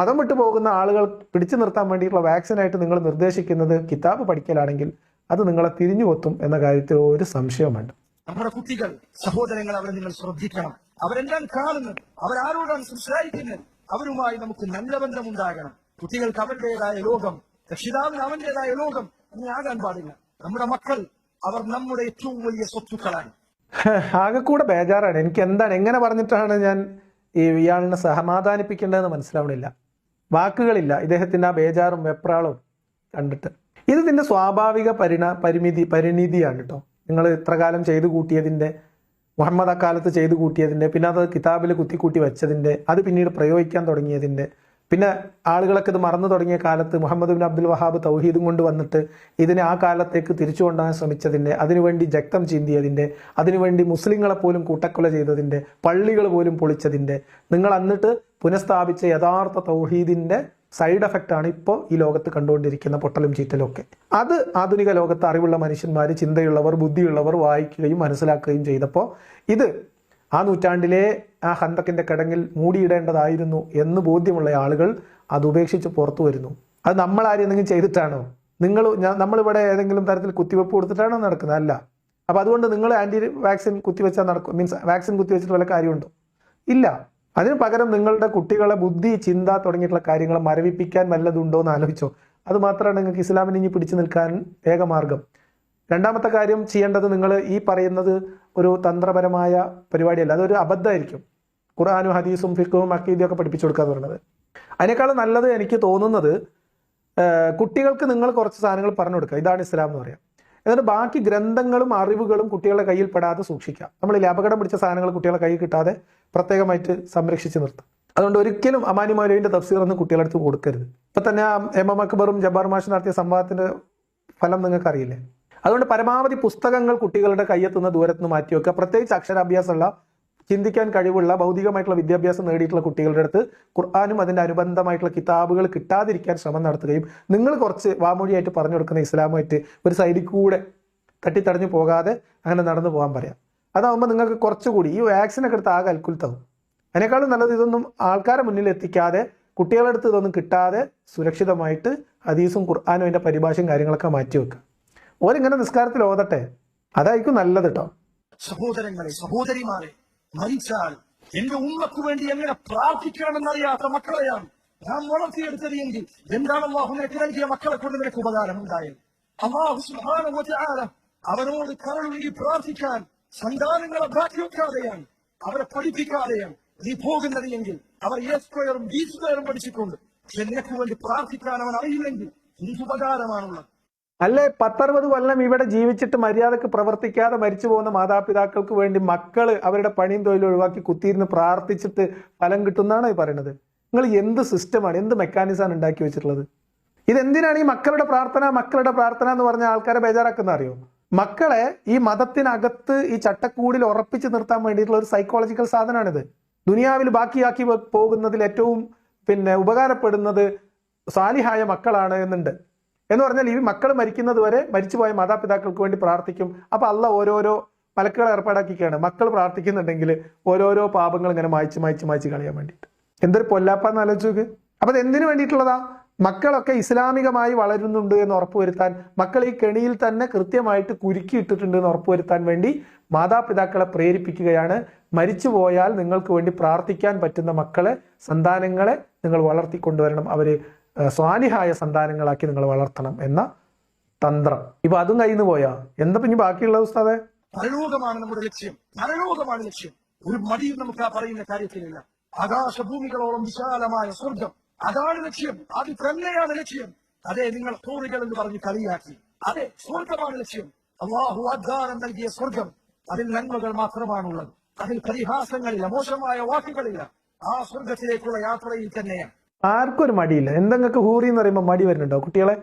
മതം വിട്ടു പോകുന്ന ആളുകൾ പിടിച്ചു നിർത്താൻ വേണ്ടിയിട്ടുള്ള വാക്സിനായിട്ട് നിങ്ങൾ നിർദ്ദേശിക്കുന്നത് കിതാബ് പഠിക്കലാണെങ്കിൽ അത് നിങ്ങളെ തിരിഞ്ഞു കൊത്തും എന്ന കാര്യത്തിൽ ഒരു സംശയവും വേണ്ട. നമ്മുടെ കുട്ടികൾ, സഹോദരങ്ങൾ, അവരെ നിങ്ങൾ ശ്രദ്ധിക്കണം. അവരെന്താണ് കാണുന്നത്, അവരാരോടാണ് സംസാരിക്കുന്നത്, അവരുമായി നമുക്ക് നല്ല ബന്ധമുണ്ടാകണം. കുട്ടികൾക്ക് അവരുടേതായ ലോകം, രക്ഷിതാവിന് അവന്റേതായ ലോകം അങ്ങനെ ആകാൻ പാടില്ല. നമ്മുടെ മക്കൾ അവർ നമ്മുടെ ഏറ്റവും വലിയ സ്വത്തുക്കളാണ്. ആകെ കൂടെ ബേജാറാണ്. എനിക്ക് എങ്ങനെ പറഞ്ഞിട്ടാണ് ഞാൻ ഇയാളിനെ സമാധാനിപ്പിക്കേണ്ടതെന്ന് മനസ്സിലാവണില്ല. വാക്കുകളില്ല ഇദ്ദേഹത്തിന്റെ ആ ബേജാറും വെപ്രാളും കണ്ടിട്ട്. ഇത് ഇതിന്റെ സ്വാഭാവിക പരിണിതിയാണ് കേട്ടോ. നിങ്ങൾ ഇത്ര കാലം ചെയ്തു കൂട്ടിയതിന്റെ, മുഹമ്മദ് അക്കാലത്ത് ചെയ്തു കൂട്ടിയതിന്റെ, പിന്നെ അത് കിതാബിൽ കുത്തിക്കൂട്ടി വെച്ചതിന്റെ, അത് പിന്നീട് പ്രയോഗിക്കാൻ തുടങ്ങിയതിന്റെ, പിന്നെ ആളുകളൊക്കെ ഇത് മറന്നു തുടങ്ങിയ കാലത്ത് മുഹമ്മദ് ബിൻ അബ്ദുൽ വഹാബ് തൗഹീദും കൊണ്ട് വന്നിട്ട് ഇതിനെ ആ കാലത്തേക്ക് തിരിച്ചു കൊണ്ടുപോകാൻ ശ്രമിച്ചതിന്റെ, അതിനുവേണ്ടി രക്തം ചീന്തിയതിന്റെ, അതിനുവേണ്ടി മുസ്ലിങ്ങളെ പോലും കൂട്ടക്കൊല ചെയ്തതിന്റെ, പള്ളികൾ പോലും പൊളിച്ചതിന്റെ, നിങ്ങൾ എന്നിട്ട് പുനഃസ്ഥാപിച്ച യഥാർത്ഥ തൗഹീദിന്റെ സൈഡ് എഫക്റ്റ് ആണ് ഇപ്പോൾ ഈ ലോകത്ത് കണ്ടുകൊണ്ടിരിക്കുന്ന പൊട്ടലും ചീറ്റലും ഒക്കെ. അത് ആധുനിക ലോകത്ത് അറിവുള്ള മനുഷ്യന്മാർ, ചിന്തയുള്ളവർ, ബുദ്ധിയുള്ളവർ വായിക്കുകയും മനസ്സിലാക്കുകയും ചെയ്തപ്പോൾ ഇത് ആ നൂറ്റാണ്ടിലെ ആ ഹന്തക്കിന്റെ കിടങ്ങിൽ മൂടിയിടേണ്ടതായിരുന്നു എന്ന് ബോധ്യമുള്ള ആളുകൾ അത് ഉപേക്ഷിച്ച് പുറത്തു വരുന്നു. അത് നമ്മൾ ആരും എന്തെങ്കിലും ചെയ്തിട്ടാണോ? നമ്മളിവിടെ ഏതെങ്കിലും തരത്തിൽ കുത്തിവെപ്പ് കൊടുത്തിട്ടാണോ നടക്കുന്നത്? അല്ല. അപ്പൊ അതുകൊണ്ട് നിങ്ങൾ ആന്റി വാക്സിൻ കുത്തിവെച്ചാൽ നടക്കും, മീൻസ് വാക്സിൻ കുത്തിവെച്ചിട്ട് വല്ല കാര്യമുണ്ടോ? ഇല്ല. അതിന് പകരം നിങ്ങളുടെ കുട്ടികളെ ബുദ്ധി, ചിന്ത തുടങ്ങിയിട്ടുള്ള കാര്യങ്ങളെ മരവിപ്പിക്കാൻ വല്ലതുണ്ടോ എന്ന് ആലോചിച്ചോ. അത് മാത്രമാണ് നിങ്ങൾക്ക് ഇസ്ലാമിനെ ഇനി പിടിച്ചു നിൽക്കാൻ ഏക മാർഗം. രണ്ടാമത്തെ കാര്യം ചെയ്യേണ്ടത്, നിങ്ങൾ ഈ പറയുന്നത് ഒരു തന്ത്രപരമായ പരിപാടിയല്ല, അതൊരു അബദ്ധമായിരിക്കും. ഖുർആനും ഹദീസും ഫിഖ്ഹും അഖീദയും ഒക്കെ പഠിപ്പിച്ചു കൊടുക്കുക എന്ന് പറയുന്നത്. അതിനേക്കാളും നല്ലത് എനിക്ക് തോന്നുന്നത് കുട്ടികൾക്ക് നിങ്ങൾ കുറച്ച് സാധനങ്ങൾ പറഞ്ഞു കൊടുക്കുക, ഇതാണ് ഇസ്ലാം എന്ന് പറയാം. എന്നിട്ട് ബാക്കി ഗ്രന്ഥങ്ങളും അറിവുകളും കുട്ടികളുടെ കയ്യിൽ പെടാതെ സൂക്ഷിക്കുക. നമ്മളിൽ അപകടം പിടിച്ച സാധനങ്ങൾ കുട്ടികളെ കയ്യിൽ കിട്ടാതെ പ്രത്യേകമായിട്ട് സംരക്ഷിച്ച് നിർത്തും. അതുകൊണ്ട് ഒരിക്കലും അമാനി മൗലവിന്റെ തഫ്സീർ ഒന്നും കുട്ടികളുടെ അടുത്ത് കൊടുക്കരുത്. ഇപ്പൊ തന്നെ എം അക്ബറും ജബ്ബാർ മാഷും നടത്തിയ സംവാദത്തിന്റെ ഫലം നിങ്ങൾക്ക് അറിയില്ലേ? അതുകൊണ്ട് പരമാവധി പുസ്തകങ്ങൾ കുട്ടികളുടെ കയ്യെത്തുന്ന ദൂരത്തുനിന്ന് മാറ്റി വെക്കുക. പ്രത്യേകിച്ച് അക്ഷരാഭ്യാസമുള്ള, ചിന്തിക്കാൻ കഴിവുള്ള, ഭൗതികമായിട്ടുള്ള വിദ്യാഭ്യാസം നേടിയിട്ടുള്ള കുട്ടികളുടെ അടുത്ത് ഖുർആനും അതിന്റെ അനുബന്ധമായിട്ടുള്ള കിതാബുകൾ കിട്ടാതിരിക്കാൻ ശ്രമം നടത്തുകയും നിങ്ങൾ കുറച്ച് വാമൊഴിയായിട്ട് പറഞ്ഞു കൊടുക്കുന്ന ഇസ്ലാമായിട്ട് ഒരു സൈഡിൽ കൂടെ തട്ടിത്തടഞ്ഞു പോകാതെ അങ്ങനെ നടന്നു പോകാൻ പറയാം. അതാവുമ്പോൾ നിങ്ങൾക്ക് കുറച്ചുകൂടി ഈ വാക്സിനൊക്കെ എടുത്ത് ആകെ അൽക്കുലത്താവും. അതിനേക്കാളും നല്ലത് ഇതൊന്നും ആൾക്കാരെ മുന്നിൽ എത്തിക്കാതെ, കുട്ടികളുടെ അടുത്ത് ഇതൊന്നും കിട്ടാതെ സുരക്ഷിതമായിട്ട് ഹദീസും ഖുർആനും അതിന്റെ പരിഭാഷയും കാര്യങ്ങളൊക്കെ മാറ്റി വെക്കുക. ഓരിങ്ങനെ നിസ്കാരത്തിൽ ഓതട്ടെ, അതായിരിക്കും നല്ലത് കേട്ടോ. സഹോദരങ്ങളെ, സഹോദരിമാരെ, മരിച്ചാൽ എന്റെ ഉമ്മക്ക് വേണ്ടി എങ്ങനെ പ്രാർത്ഥിക്കണമെന്നറിയാത്ത മക്കളെയാണ് നാം വളർത്തിയെടുത്തത് എങ്കിൽ എന്താണ് അല്ലാഹു നിനക്ക് നൽകിയ മക്കളെ കൊണ്ട് നിനക്ക് ഉപകാരം ഉണ്ടായത്? അല്ലാഹു സുബ്ഹാനഹു വ തആല അവനോട് കരുണയിൽ പ്രാർത്ഥിക്കാൻ സന്താനങ്ങളെ ബാക്കി വെക്കാതെയാണ്, അവരെ പഠിപ്പിക്കാതെയാണ് നീ പോകുന്നത് എങ്കിൽ അവർ A2 B2 പഠിച്ചിട്ടുണ്ട്. നിനക്ക് വേണ്ടി പ്രാർത്ഥിക്കാൻ അവൻ അറിയില്ലെങ്കിൽ എന്ത് ഉപകാരമാണുള്ളത്? അല്ലെ, 10-60 കൊല്ലം ഇവിടെ ജീവിച്ചിട്ട് മര്യാദക്ക് പ്രവർത്തിക്കാതെ മരിച്ചു പോകുന്ന മാതാപിതാക്കൾക്ക് വേണ്ടി മക്കള് അവരുടെ പണിയും തൊഴിലും ഒഴിവാക്കി കുത്തിയിരുന്ന് പ്രാർത്ഥിച്ചിട്ട് ഫലം കിട്ടുന്നതാണോ ഈ പറയുന്നത്? നിങ്ങൾ എന്ത് സിസ്റ്റമാണ്, എന്ത് മെക്കാനിസമാണ് ഉണ്ടാക്കി വെച്ചിട്ടുള്ളത്? ഇതെന്തിനാണ് ഈ മക്കളുടെ പ്രാർത്ഥന എന്ന് പറഞ്ഞ ആൾക്കാരെ ബേജാറാക്കുന്ന അറിയോ? മക്കളെ ഈ മതത്തിനകത്ത് ഈ ചട്ടക്കൂടിൽ ഉറപ്പിച്ച് നിർത്താൻ വേണ്ടിയിട്ടുള്ള ഒരു സൈക്കോളജിക്കൽ സാധനമാണിത്. ദുനിയാവിൽ ബാക്കിയാക്കി പോകുന്നതിൽ ഏറ്റവും ഉപകാരപ്പെടുന്നത് സാലിഹായ മക്കളാണ് എന്ന് പറഞ്ഞാൽ ഈ മക്കൾ മരിക്കുന്നത് വരെ മരിച്ചുപോയ മാതാപിതാക്കൾക്ക് വേണ്ടി പ്രാർത്ഥിക്കും. അപ്പൊ അള്ളാഹ് ഓരോരോ മലക്കുകളെ ഏർപ്പാടാക്കിയാണ് മക്കൾ പ്രാർത്ഥിക്കുന്നുണ്ടെങ്കിൽ ഓരോരോ പാപങ്ങൾ ഇങ്ങനെ മായ്ച്ച് കളയാൻ വേണ്ടിയിട്ട്. എന്തൊരു പൊല്ലാപ്പാന്ന് ആലോചിച്ച്. അപ്പൊ അത് എന്തിനു വേണ്ടിയിട്ടുള്ളതാ? മക്കളൊക്കെ ഇസ്ലാമികമായി വളരുന്നുണ്ട് എന്ന് ഉറപ്പുവരുത്താൻ, മക്കൾ ഈ കെണിയിൽ തന്നെ കൃത്യമായിട്ട് കുരുക്കിയിട്ടിട്ടുണ്ട് എന്ന് ഉറപ്പുവരുത്താൻ വേണ്ടി മാതാപിതാക്കളെ പ്രേരിപ്പിക്കുകയാണ്. മരിച്ചുപോയാൽ നിങ്ങൾക്ക് വേണ്ടി പ്രാർത്ഥിക്കാൻ പറ്റുന്ന മക്കളെ, സന്താനങ്ങളെ നിങ്ങൾ വളർത്തിക്കൊണ്ടുവരണം, അവര് സ്വാലിഹായ സന്താനങ്ങളാക്കി നിങ്ങൾ വളർത്തണം എന്ന തന്ത്രം. ഇപ്പൊ അതും കയ്യിൽ നിന്ന് പോയാ എന്താ പിന്നെ ബാക്കിയുള്ള ഉസ്താദെ? പരലോകമാണ് നമ്മുടെ ലക്ഷ്യം, പരലോകമാണ് ലക്ഷ്യം. ഒരു മടിയും നമുക്ക് ആ പറയുന്ന കാര്യത്തിലില്ല. ആകാശഭൂമികളോളം വിശാലമായ സ്വർഗം, അതാണ് ലക്ഷ്യം, അത് തന്നെയാണ് ലക്ഷ്യം. അതെ, നിങ്ങൾ ഹൂറികൾ എന്ന് പറഞ്ഞ് കളിയാക്കി, അതെ സ്വർഗമാണ് ലക്ഷ്യം. അല്ലാഹു വാഗ്ദാനം നൽകിയ സ്വർഗം, അതിൽ നന്മകൾ മാത്രമാണുള്ളത്, അതിൽ പരിഹാസങ്ങളില്ല, മോശമായ വാക്കുകളില്ല. ആ സ്വർഗത്തിലേക്കുള്ള യാത്രയിൽ തന്നെയാണ്. ആർക്കും ഒരു മടിയില്ല. എന്തെങ്കിലും ഹൂറി എന്ന് പറയുമ്പോൾ മടി വരുന്നുണ്ടോ കുട്ടികളെ?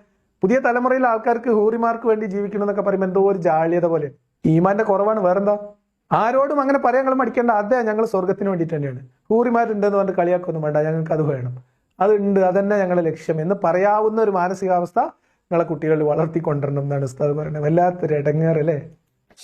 പുതിയ തലമുറയിലെ ആൾക്കാർക്ക് ഹൂറിമാർക്ക് വേണ്ടി ജീവിക്കണം എന്നൊക്കെ പറയുമ്പോൾ എന്തോ ഒരു ജാള്യത പോലെ. ഈമാന്റെ കുറവാണ്, വേറെന്താ? ആരോടും അങ്ങനെ പറയാൻ നിങ്ങൾ മടിക്കേണ്ട. അതെ, ഞങ്ങൾ സ്വർഗത്തിന് വേണ്ടിയിട്ട് തന്നെയാണ്. ഹൂറിമാരുണ്ടെന്ന് പറഞ്ഞിട്ട് കളിയാക്കൊന്നും വേണ്ട, ഞങ്ങൾക്ക് അത് വേണം, അതുണ്ട്, അതന്നെ ഞങ്ങളുടെ ലക്ഷ്യം എന്ന് പറയാവുന്ന ഒരു മാനസികാവസ്ഥ നിങ്ങളെ കുട്ടികളിൽ വളർത്തിക്കൊണ്ടിരണം എന്നാണ് ഉസ്താദ് പറയുന്നത്. വല്ലാത്തൊരു ഇടങ്ങേറല്ലേ?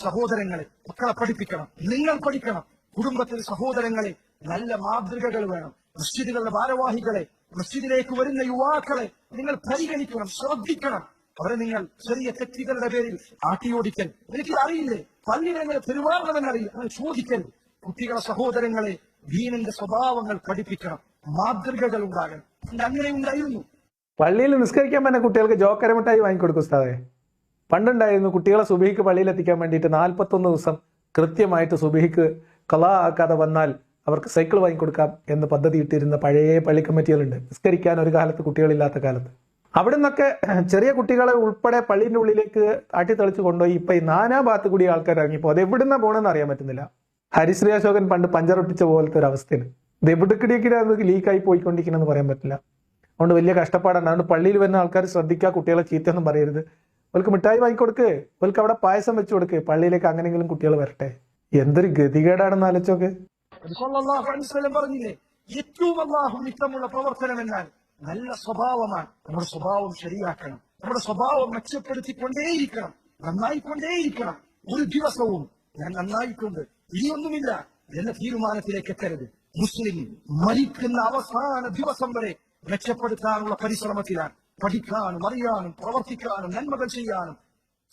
സഹോദരങ്ങളെ, മക്കളെ പഠിപ്പിക്കണം, നിങ്ങൾ പഠിക്കണം. കുടുംബത്തിൽ സഹോദരങ്ങളെ നല്ല മാതൃകകൾ വേണം. മസ്ജിദുകളുടെ ഭാരവാഹികളെ, മസ്ജിദിലേക്ക് വരുന്ന യുവാക്കളെ നിങ്ങൾ പരിഗണിക്കണം, ശ്രദ്ധിക്കണം. അവരെ നിങ്ങൾ ചെറിയ തെറ്റുകളുടെ പേരിൽ ആട്ടിയോടിക്കൽ, എനിക്ക് അറിയില്ലേ, പള്ളിയിലെങ്ങനെ പെരുമാറണമെന്നറിയില്ല, ചോദിക്കൽ. കുട്ടികളെ, സഹോദരങ്ങളെ ദീനിന്റെ സ്വഭാവങ്ങൾ പഠിപ്പിക്കണം, മാതൃകകൾ ഉണ്ടാകണം. അങ്ങനെ ഉണ്ടായിരുന്നു. പള്ളിയിൽ നിസ്കരിക്കാൻ തന്നെ കുട്ടികൾക്ക് ജോക്കരമിട്ടായി വാങ്ങിക്കൊടുക്കും ഉസ്താദെ. പണ്ടുണ്ടായിരുന്നു കുട്ടികളെ സുബഹിക്ക് പള്ളിയിൽ എത്തിക്കാൻ വേണ്ടിയിട്ട് 41 ദിവസം കൃത്യമായിട്ട് സുബഹിക്ക് ഖളാ ആക്കാതെ വന്നാൽ അവർക്ക് സൈക്കിൾ വാങ്ങിക്കൊടുക്കാം എന്ന് പദ്ധതി ഇട്ടിരുന്ന പഴയ പള്ളി കമ്മിറ്റികളുണ്ട്. നിസ്കരിക്കാൻ ഒരു കാലത്ത് കുട്ടികളില്ലാത്ത കാലത്ത്. അവിടെ നിന്നൊക്കെ ചെറിയ കുട്ടികളെ ഉൾപ്പെടെ പള്ളിന്റെ ഉള്ളിലേക്ക് ആട്ടിത്തെളിച്ച് കൊണ്ടുപോയി ഇപ്പൊ ഈ നാനാ ഭാഗത്ത് കൂടി ആൾക്കാർ ഇറങ്ങിപ്പോ അത് എവിടുന്ന പോകണമെന്ന് അറിയാൻ പറ്റുന്നില്ല. ഹരിശ്രീ അശോകൻ പണ്ട് പഞ്ചറൊട്ടിച്ച പോലത്തെ ഒരു അവസ്ഥയാണ്. ഇത് എവിടേക്കിടയ്ക്കിടെ അത് ലീക്കായി പോയിക്കൊണ്ടിരിക്കണമെന്ന് പറയാൻ പറ്റില്ല. അതുകൊണ്ട് വലിയ കഷ്ടപ്പാടാണ്. അതുകൊണ്ട് പള്ളിയിൽ വരുന്ന ആൾക്കാർ ശ്രദ്ധിക്കുക, കുട്ടികളെ ചീത്തയൊന്നും പറയരുത്. അവർക്ക് മിഠായി വാങ്ങിക്കൊടുക്ക്, അവർക്ക് അവിടെ പായസം വെച്ചു കൊടുക്ക്, പള്ളിയിലേക്ക് അങ്ങനെയെങ്കിലും കുട്ടികൾ വരട്ടെ. എന്തൊരു ഗതികേടാണെന്ന് ആലോചിച്ചോക്ക്. പറഞ്ഞില്ലേ, ഏറ്റവും അല്ലാഹു ഇഷ്ടമുള്ള പ്രവർത്തനം എന്നാൽ നല്ല സ്വഭാവമാണ്. നമ്മുടെ സ്വഭാവം ശരിയാക്കണം. നമ്മുടെ സ്വഭാവം മെച്ചപ്പെടുത്തിക്കൊണ്ടേയിരിക്കണം, നന്നായിക്കൊണ്ടേയിരിക്കണം. ഒരു ദിവസവും ഞാൻ നന്നായിട്ടുണ്ട്, ഇനിയൊന്നുമില്ല എന്ന തീരുമാനത്തിലേക്ക് എത്തരുത്. മുസ്ലിം മരിക്കുന്ന അവസാന ദിവസം വരെ മെച്ചപ്പെടുത്താനുള്ള പരിശ്രമത്തിലാണ്. പഠിക്കാനും അറിയാനും പ്രവർത്തിക്കാനും നന്മകൾ ചെയ്യാനും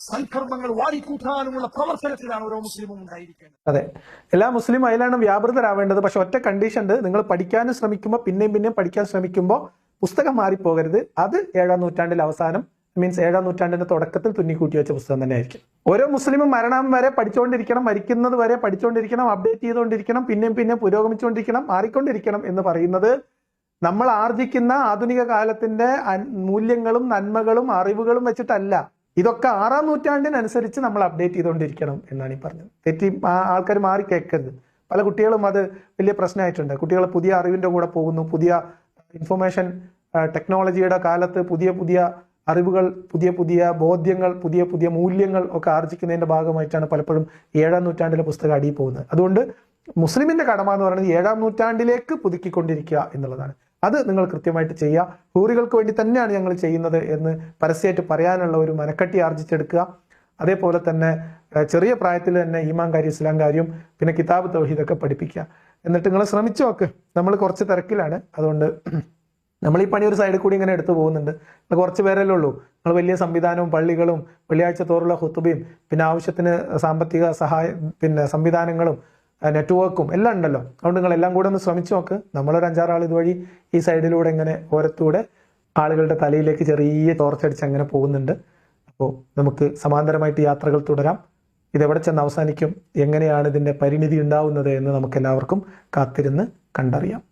സൽക്കർമ്മങ്ങൾ വാരിക്കൂട്ടാനുമുള്ള പ്രവർത്തനത്തിലാണ് ഓരോ മുസ്ലിമും ഉണ്ടായിരിക്കേണ്ടത്. അതെ, എല്ലാ മുസ്ലിം അതിലാണ് വ്യാപൃതരാവേണ്ടത്. പക്ഷെ ഒറ്റ കണ്ടീഷൻ ഉണ്ട്, നിങ്ങൾ പഠിക്കാനും ശ്രമിക്കുമ്പോൾ പിന്നെയും പഠിക്കാൻ ശ്രമിക്കുമ്പോൾ പുസ്തകം മാറിപ്പോകരുത്. അത് 7-ാം നൂറ്റാണ്ടിൽ അവസാനം, മീൻസ് 7-ാം നൂറ്റാണ്ടിന്റെ തുടക്കത്തിൽ തുന്നിക്കൂട്ടി വെച്ച പുസ്തകം തന്നെ ആയിരിക്കും. ഓരോ മുസ്ലിമും മരണം വരെ പഠിച്ചുകൊണ്ടിരിക്കണം, മരിക്കുന്നത് വരെ പഠിച്ചുകൊണ്ടിരിക്കണം, അപ്ഡേറ്റ് ചെയ്തുകൊണ്ടിരിക്കണം, പിന്നെയും പുരോഗമിച്ചുകൊണ്ടിരിക്കണം, മാറിക്കൊണ്ടിരിക്കണം എന്ന് പറയുന്നത് നമ്മൾ ആർജിക്കുന്ന ആധുനിക കാലത്തിന്റെ മൂല്യങ്ങളും നന്മകളും അറിവുകളും വെച്ചിട്ടല്ല. ഇതൊക്കെ 6-ാം നൂറ്റാണ്ടിനനുസരിച്ച് നമ്മൾ അപ്ഡേറ്റ് ചെയ്തുകൊണ്ടിരിക്കണം എന്നാണ് ഈ പറഞ്ഞത്. തെറ്റി ആൾക്കാർ മാറി കേൾക്കരുത്. പല കുട്ടികളും അത് വലിയ പ്രശ്നമായിട്ടുണ്ട്. കുട്ടികൾ പുതിയ അറിവിന്റെ കൂടെ പോകുന്നു, പുതിയ ഇൻഫർമേഷൻ ടെക്നോളജിയുടെ കാലത്ത് പുതിയ അറിവുകൾ, പുതിയ ബോധ്യങ്ങൾ, പുതിയ മൂല്യങ്ങൾ ഒക്കെ ആർജിക്കുന്നതിന്റെ ഭാഗമായിട്ടാണ് പലപ്പോഴും 7-ാം നൂറ്റാണ്ടിലെ പുസ്തകം അടിയിൽ പോകുന്നത്. അതുകൊണ്ട് മുസ്ലിമിന്റെ കടമ എന്ന് പറയുന്നത് 7-ാം നൂറ്റാണ്ടിലേക്ക് പുതുക്കിക്കൊണ്ടിരിക്കുക എന്നുള്ളതാണ്. അത് നിങ്ങൾ കൃത്യമായിട്ട് ചെയ്യുക. ഹൂറികൾക്ക് വേണ്ടി തന്നെയാണ് ഞങ്ങൾ ചെയ്യുന്നത് എന്ന് പരസ്യമായിട്ട് പറയാനുള്ള ഒരു മനക്കട്ടി ആർജിച്ചെടുക്കുക. അതേപോലെ തന്നെ ചെറിയ പ്രായത്തിൽ തന്നെ ഈമാൻ കാര്യം, ഇസ്ലാം കാര്യം, പിന്നെ കിതാബ് തൗഹീദൊക്കെ പഠിപ്പിക്കുക. എന്നിട്ട് നിങ്ങൾ ശ്രമിച്ചു നോക്ക്. നമ്മൾ കുറച്ച് തിരക്കിലാണ്, അതുകൊണ്ട് നമ്മൾ ഈ പണി ഒരു സൈഡിൽ കൂടി ഇങ്ങനെ എടുത്തു പോകുന്നുണ്ട്. കുറച്ച് പേരല്ലേ ഉള്ളൂ. നിങ്ങൾ വലിയ സംവിധാനവും പള്ളികളും വെള്ളിയാഴ്ച തോറുള്ള ഹുത്തുബയും പിന്നെ ആവശ്യത്തിന് സാമ്പത്തിക പിന്നെ സംവിധാനങ്ങളും നെറ്റ്വർക്കും എല്ലാം ഉണ്ടല്ലോ. അതുകൊണ്ട് നിങ്ങൾ എല്ലാം കൂടെ ഒന്ന് ശ്രമിച്ചു നോക്ക്. നമ്മളൊരു 5-6 ആൾ ഇതുവഴി ഈ സൈഡിലൂടെ ഇങ്ങനെ ഓരത്തൂടെ ആളുകളുടെ തലയിലേക്ക് ചെറിയ ടോർച്ചടിച്ച് അങ്ങനെ പോകുന്നുണ്ട്. അപ്പോൾ നമുക്ക് സമാന്തരമായിട്ട് യാത്രകൾ തുടരാം. ഇതെവിടെ ചെന്ന് അവസാനിക്കും, എങ്ങനെയാണ് ഇതിന്റെ പരിണിതി ഉണ്ടാവുന്നത് എന്ന് നമുക്ക് എല്ലാവർക്കും കാത്തിരുന്ന് കണ്ടറിയാം.